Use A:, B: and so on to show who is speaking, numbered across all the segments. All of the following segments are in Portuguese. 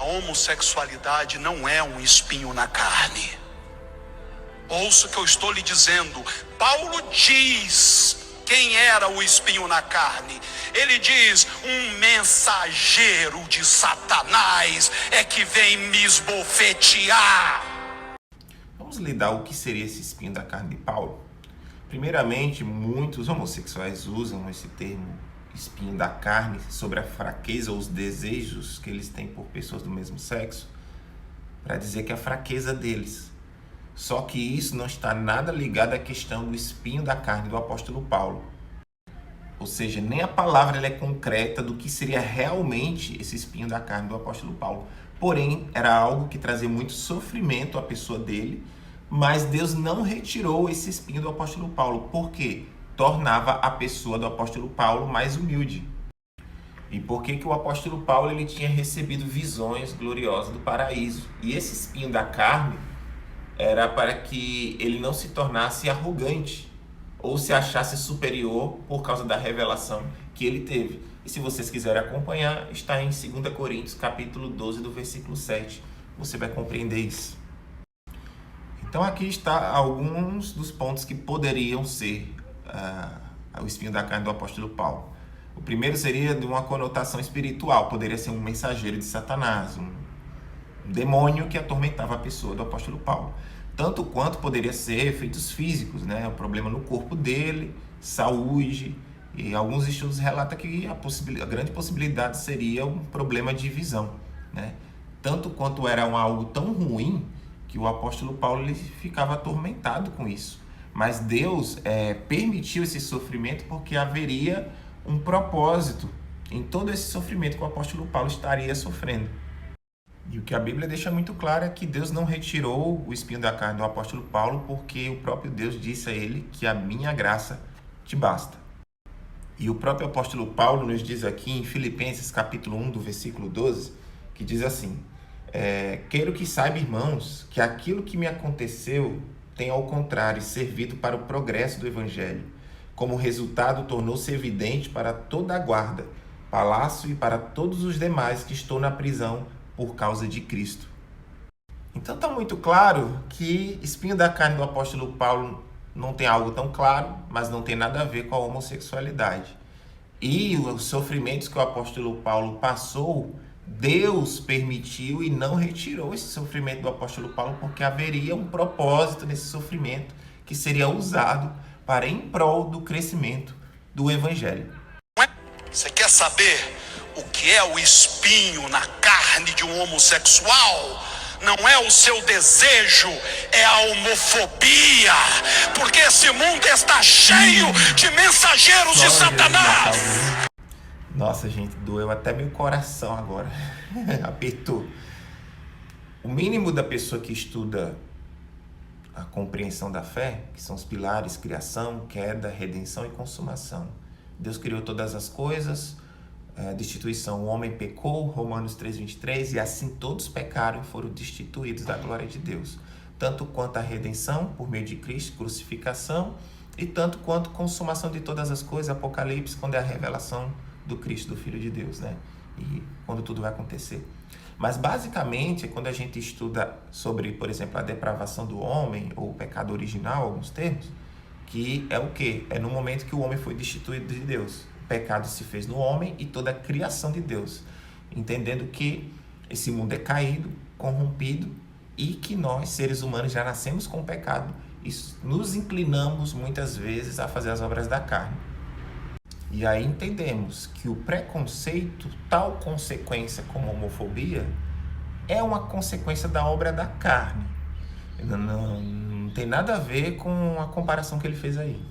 A: homossexualidade não é um espinho na carne. Ouça o que eu estou lhe dizendo. Paulo diz quem era o espinho na carne. Ele diz: um mensageiro de Satanás é que vem me esbofetear.
B: Vamos lidar o que seria esse espinho da carne de Paulo. Primeiramente, muitos homossexuais usam esse termo espinho da carne sobre a fraqueza ou os desejos que eles têm por pessoas do mesmo sexo, para dizer que é a fraqueza deles. Só que isso não está nada ligado à questão do espinho da carne do apóstolo Paulo. Ou seja, nem a palavra ela é concreta do que seria realmente esse espinho da carne do apóstolo Paulo. Porém, era algo que trazia muito sofrimento à pessoa dele, mas Deus não retirou esse espinho do apóstolo Paulo. Por quê? Tornava a pessoa do apóstolo Paulo mais humilde. E por que o apóstolo Paulo ele tinha recebido visões gloriosas do paraíso? E esse espinho da carne era para que ele não se tornasse arrogante ou se achasse superior por causa da revelação que ele teve. E se vocês quiserem acompanhar, está em 2 Coríntios, capítulo 12, do versículo 7. Você vai compreender isso. Então aqui está alguns dos pontos que poderiam ser o espinho da carne do apóstolo Paulo. O primeiro seria de uma conotação espiritual, poderia ser um mensageiro de Satanás, um demônio que atormentava a pessoa do apóstolo Paulo. Tanto quanto poderia ser efeitos físicos, né? O problema no corpo dele, saúde, e alguns estudos relatam que a grande possibilidade seria um problema de visão, né? Tanto quanto era algo tão ruim que o apóstolo Paulo ele ficava atormentado com isso. Mas Deus permitiu esse sofrimento porque haveria um propósito em todo esse sofrimento que o apóstolo Paulo estaria sofrendo. E o que a Bíblia deixa muito claro é que Deus não retirou o espinho da carne do apóstolo Paulo porque o próprio Deus disse a ele que a minha graça te basta. E o próprio apóstolo Paulo nos diz aqui em Filipenses capítulo 1, do versículo 12, que diz assim: quero que saiba, irmãos, que aquilo que me aconteceu tem, ao contrário, servido para o progresso do Evangelho. Como resultado, tornou-se evidente para toda a guarda, palácio e para todos os demais que estou na prisão por causa de Cristo. Então está muito claro que espinho da carne do apóstolo Paulo não tem algo tão claro, mas não tem nada a ver com a homossexualidade. E os sofrimentos que o apóstolo Paulo passou, Deus permitiu e não retirou esse sofrimento do apóstolo Paulo, porque haveria um propósito nesse sofrimento que seria usado para em prol do crescimento do Evangelho.
A: Você quer saber o que é o espinho na carne de um homossexual? Não é o seu desejo, é a homofobia, porque esse mundo está cheio de mensageiros de Satanás.
B: Nossa, gente, doeu até meu coração agora. Apertou. O mínimo da pessoa que estuda a compreensão da fé, que são os pilares: criação, queda, redenção e consumação. Deus criou todas as coisas, destituição, o homem pecou, Romanos 3:23, e assim todos pecaram e foram destituídos da glória de Deus. Tanto quanto a redenção, por meio de Cristo, crucificação, e tanto quanto consumação de todas as coisas, Apocalipse, quando é a revelação do Cristo, do Filho de Deus, né? E quando tudo vai acontecer. Mas basicamente, quando a gente estuda sobre, por exemplo, a depravação do homem, ou o pecado original, alguns termos, que é o quê? É no momento que o homem foi destituído de Deus. O pecado se fez no homem e toda a criação de Deus. Entendendo que esse mundo é caído, corrompido, e que nós, seres humanos, já nascemos com o pecado e nos inclinamos muitas vezes a fazer as obras da carne. E aí entendemos que o preconceito, tal consequência como a homofobia, é uma consequência da obra da carne. Não tem nada a ver com a comparação que ele fez aí.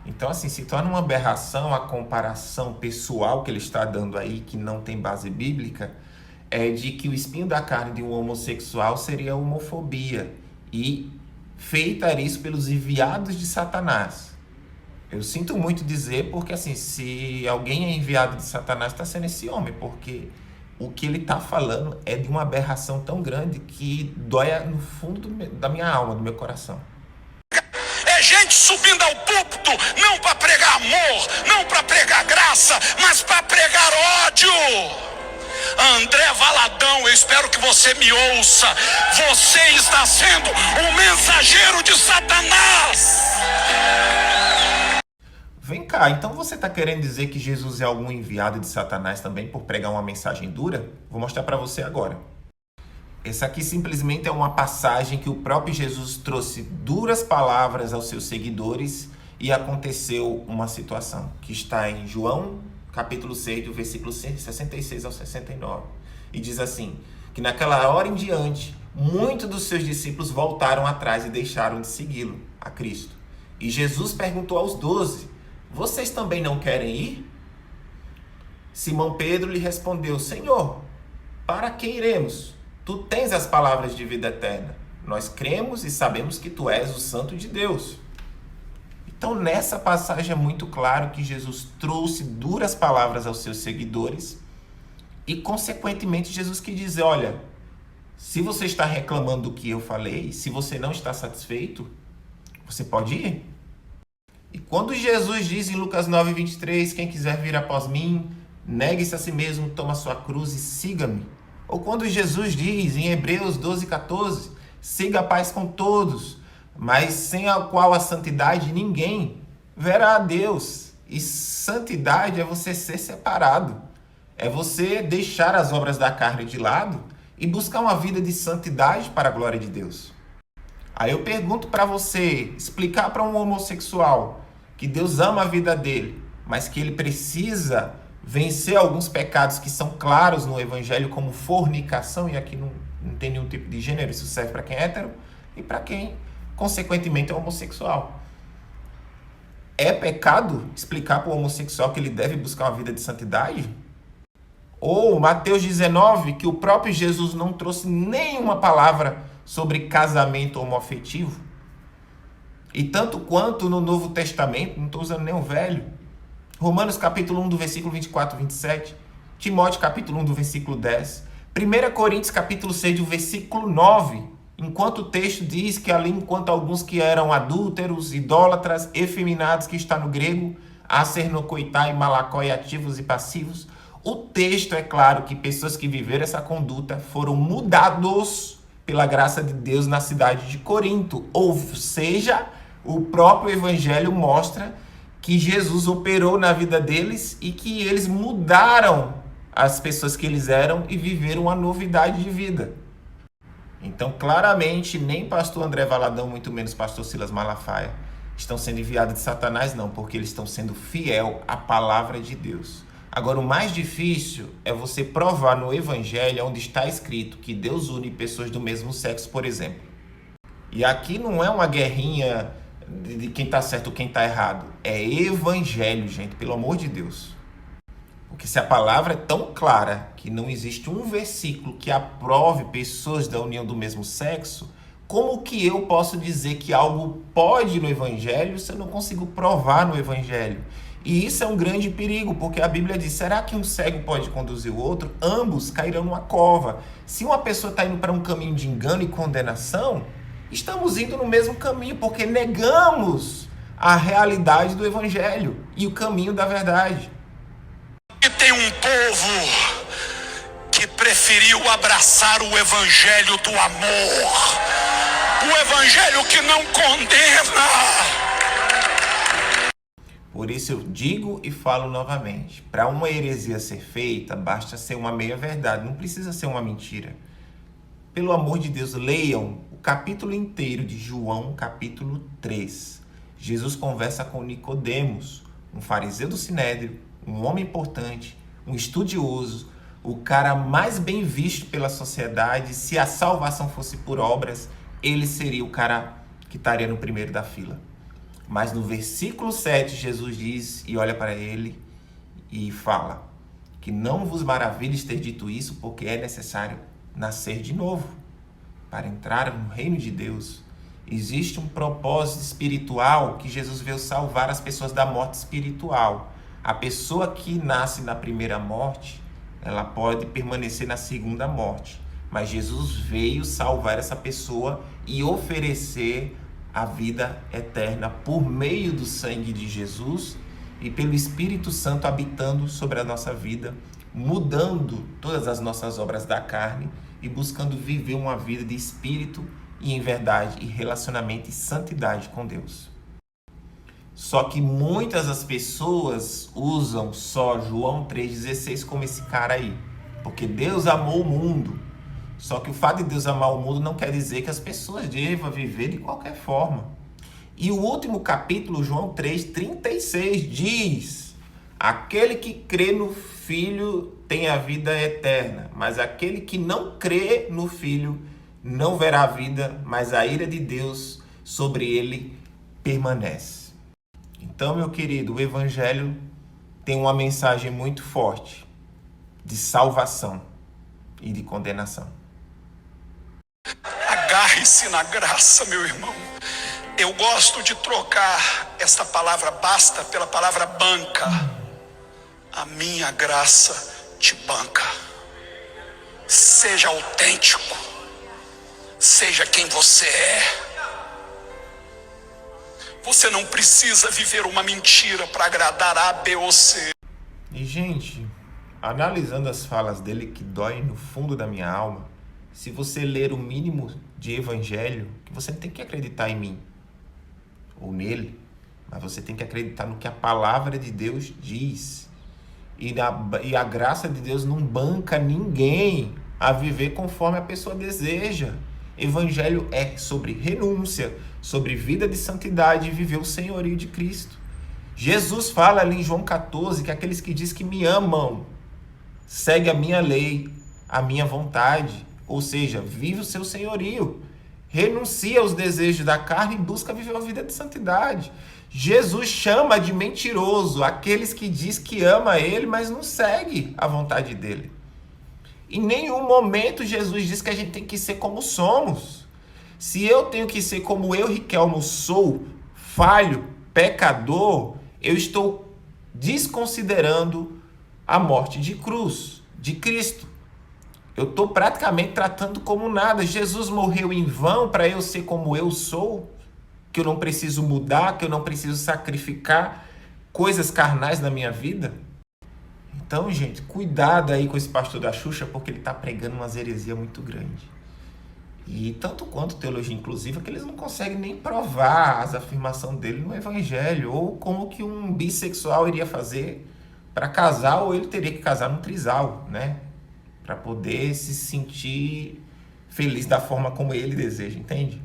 B: Então, assim, se torna uma aberração a comparação pessoal que ele está dando aí, que não tem base bíblica, é de que o espinho da carne de um homossexual seria a homofobia, e feita isso pelos enviados de Satanás. Eu sinto muito dizer, porque assim, se alguém é enviado de Satanás, está sendo esse homem, porque o que ele está falando é de uma aberração tão grande que dói no fundo da minha alma, do meu coração.
A: É gente subindo ao púlpito, não para pregar amor, não para pregar graça, mas para pregar ódio. André Valadão, eu você me ouça. Você está sendo um mensageiro de Satanás.
B: Vem cá, então você está querendo dizer que Jesus é algum enviado de Satanás também por pregar uma mensagem dura? Vou mostrar para você agora. Essa aqui simplesmente é uma passagem que o próprio Jesus trouxe duras palavras aos seus seguidores e aconteceu uma situação que está em João, capítulo 6, do versículo 66 ao 69. E diz assim, que naquela hora em diante, muitos dos seus discípulos voltaram atrás e deixaram de segui-lo, a Cristo. E Jesus perguntou aos 12, vocês também não querem ir? Simão Pedro lhe respondeu, Senhor, para que iremos? Tu tens as palavras de vida eterna. Nós cremos e sabemos que tu és o Santo de Deus. Então, nessa passagem é muito claro que Jesus trouxe duras palavras aos seus seguidores e, consequentemente, Jesus quis dizer, olha, se você está reclamando do que eu falei, se você não está satisfeito, você pode ir. E quando Jesus diz em Lucas 9:23, quem quiser vir após mim, negue-se a si mesmo, toma sua cruz e siga-me. Ou quando Jesus diz em Hebreus 12:14, siga a paz com todos, mas sem a qual a santidade ninguém verá a Deus. E santidade é você ser separado, é você deixar as obras da carne de lado e buscar uma vida de santidade para a glória de Deus. Aí eu pergunto para você, explicar para um homossexual que Deus ama a vida dele, mas que ele precisa vencer alguns pecados que são claros no evangelho, como fornicação, e aqui não tem nenhum tipo de gênero, isso serve para quem é hétero e para quem, consequentemente, é homossexual. É pecado explicar para o homossexual que ele deve buscar uma vida de santidade? Ou Mateus 19, que o próprio Jesus não trouxe nenhuma palavra sobre casamento homoafetivo? E tanto quanto no Novo Testamento, não estou usando nem o Velho, Romanos capítulo 1 do versículo 24 e 27, Timóteo capítulo 1 do versículo 10, 1 Coríntios capítulo 6 do versículo 9, enquanto o texto diz que ali enquanto alguns que eram adúlteros, idólatras, efeminados, que está no grego, acernocoitai, malacói, ativos e passivos, o texto é claro que pessoas que viveram essa conduta foram mudados pela graça de Deus na cidade de Corinto. Ou seja, o próprio evangelho mostra que Jesus operou na vida deles e que eles mudaram as pessoas que eles eram e viveram uma novidade de vida. Então, claramente, nem pastor André Valadão, muito menos pastor Silas Malafaia, estão sendo enviados de Satanás, não, porque eles estão sendo fiel à palavra de Deus. Agora, o mais difícil é você provar no evangelho onde está escrito que Deus une pessoas do mesmo sexo, por exemplo. E aqui não é uma guerrinha de quem está certo ou quem está errado. É evangelho, gente, pelo amor de Deus. Porque se a palavra é tão clara que não existe um versículo que aprove pessoas da união do mesmo sexo, como que eu posso dizer que algo pode no evangelho se eu não consigo provar no evangelho? E isso é um grande perigo, porque a Bíblia diz, será que um cego pode conduzir o outro? Ambos cairão numa cova. Se uma pessoa está indo para um caminho de engano e condenação, estamos indo no mesmo caminho, porque negamos a realidade do evangelho e o caminho da verdade.
A: E tem um povo que preferiu abraçar o evangelho do amor, o evangelho que não condena.
B: Por isso eu digo e falo novamente, para uma heresia ser feita, basta ser uma meia-verdade, não precisa ser uma mentira. Pelo amor de Deus, leiam o capítulo inteiro de João, capítulo 3. Jesus conversa com Nicodemos, um fariseu do Sinédrio, um homem importante, um estudioso, o cara mais bem visto pela sociedade. Se a salvação fosse por obras, ele seria o cara que estaria no primeiro da fila. Mas no versículo 7, Jesus diz e olha para ele e fala que não vos maravilhes ter dito isso, porque é necessário nascer de novo para entrar no reino de Deus. Existe um propósito espiritual que Jesus veio salvar as pessoas da morte espiritual. A pessoa que nasce na primeira morte, ela pode permanecer na segunda morte. Mas Jesus veio salvar essa pessoa e oferecer a vida eterna por meio do sangue de Jesus e pelo Espírito Santo habitando sobre a nossa vida mudando todas as nossas obras da carne e buscando viver uma vida de espírito e em verdade e relacionamento e santidade com Deus. Só que muitas das pessoas usam só João 3,16 como esse cara aí, porque Deus amou o mundo. Só que o fato de Deus amar o mundo não quer dizer que as pessoas devam viver de qualquer forma. E o último capítulo, João 3,36, diz: aquele que crê no Filho tem a vida eterna, mas aquele que não crê no Filho não verá a vida, mas a ira de Deus sobre ele permanece. Então, meu querido, o Evangelho tem uma mensagem muito forte de salvação e de condenação.
A: Agarre-se na graça, meu irmão. Eu gosto de trocar esta palavra basta pela palavra banca. A minha graça te banca. Seja autêntico. Seja quem você é. Você não precisa viver uma mentira para agradar A, B ou C.
B: E, gente, analisando as falas dele que doem no fundo da minha alma, se você ler o mínimo de evangelho, que você não tem que acreditar em mim ou nele, mas você tem que acreditar no que a palavra de Deus diz. E a graça de Deus não banca ninguém a viver conforme a pessoa deseja. Evangelho é sobre renúncia, sobre vida de santidade e viver o senhorio de Cristo. Jesus fala ali em João 14 que aqueles que dizem que me amam, segue a minha lei, a minha vontade, ou seja, vive o seu senhorio. Renuncia aos desejos da carne e busca viver uma vida de santidade. Jesus chama de mentiroso aqueles que diz que ama ele, mas não segue a vontade dele. Em nenhum momento Jesus diz que a gente tem que ser como somos. Se eu tenho que ser como eu, Riquelmo, sou, falho, pecador, eu estou desconsiderando a morte de cruz, de Cristo. Eu estou praticamente tratando como nada. Jesus morreu em vão para eu ser como eu sou, que eu não preciso mudar, que eu não preciso sacrificar coisas carnais na minha vida. Então, gente, cuidado aí com esse pastor da Xuxa, porque ele está pregando umas heresias muito grandes. E tanto quanto teologia inclusiva, que eles não conseguem nem provar as afirmações dele no evangelho, ou como que um bissexual iria fazer para casar, ou ele teria que casar num trisal, né? Para poder se sentir feliz da forma como ele deseja, entende?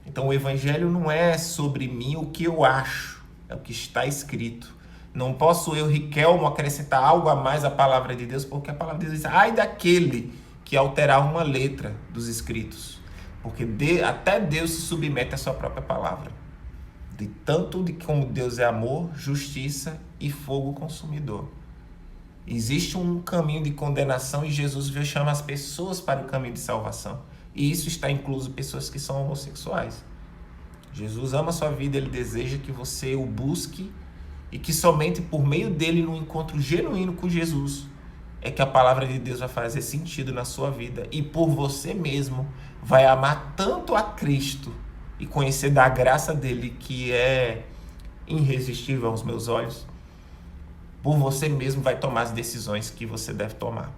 B: Então o evangelho não é sobre mim o que eu acho, é o que está escrito. Não posso eu, Riquelmo, acrescentar algo a mais à palavra de Deus, porque a palavra de Deus diz: ai daquele que alterar uma letra dos escritos. Porque até Deus se submete à sua própria palavra. De tanto de como Deus é amor, justiça e fogo consumidor. Existe um caminho de condenação e Jesus chama as pessoas para o caminho de salvação. E isso está incluso pessoas que são homossexuais. Jesus ama a sua vida, ele deseja que você o busque e que somente por meio dele, num encontro genuíno com Jesus, é que a palavra de Deus vai fazer sentido na sua vida. E por você mesmo vai amar tanto a Cristo e conhecer da graça dele, que é irresistível aos meus olhos. Por você mesmo vai tomar as decisões que você deve tomar.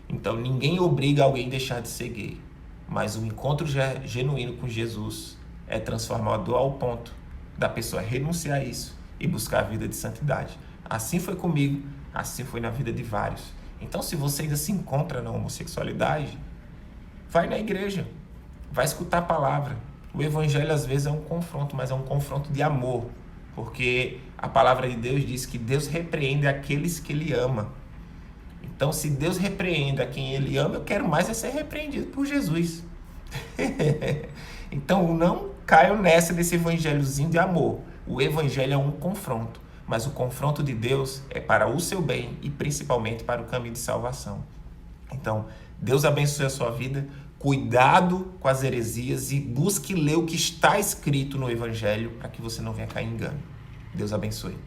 B: Então ninguém obriga alguém a deixar de ser gay, mas o encontro genuíno com Jesus é transformador ao ponto da pessoa renunciar a isso e buscar a vida de santidade. Assim foi comigo, assim foi na vida de vários. Então, se você ainda se encontra na homossexualidade, vai na igreja, vai escutar a palavra. O evangelho às vezes é um confronto, mas é um confronto de amor, porque a palavra de Deus diz que Deus repreende aqueles que ele ama. Então, se Deus repreende a quem ele ama, eu quero mais é ser repreendido por Jesus. Então, não caio nesse evangelhozinho de amor. O evangelho é um confronto, mas o confronto de Deus é para o seu bem e principalmente para o caminho de salvação. Então, Deus abençoe a sua vida, cuidado com as heresias e busque ler o que está escrito no evangelho para que você não venha cair em engano. Deus abençoe.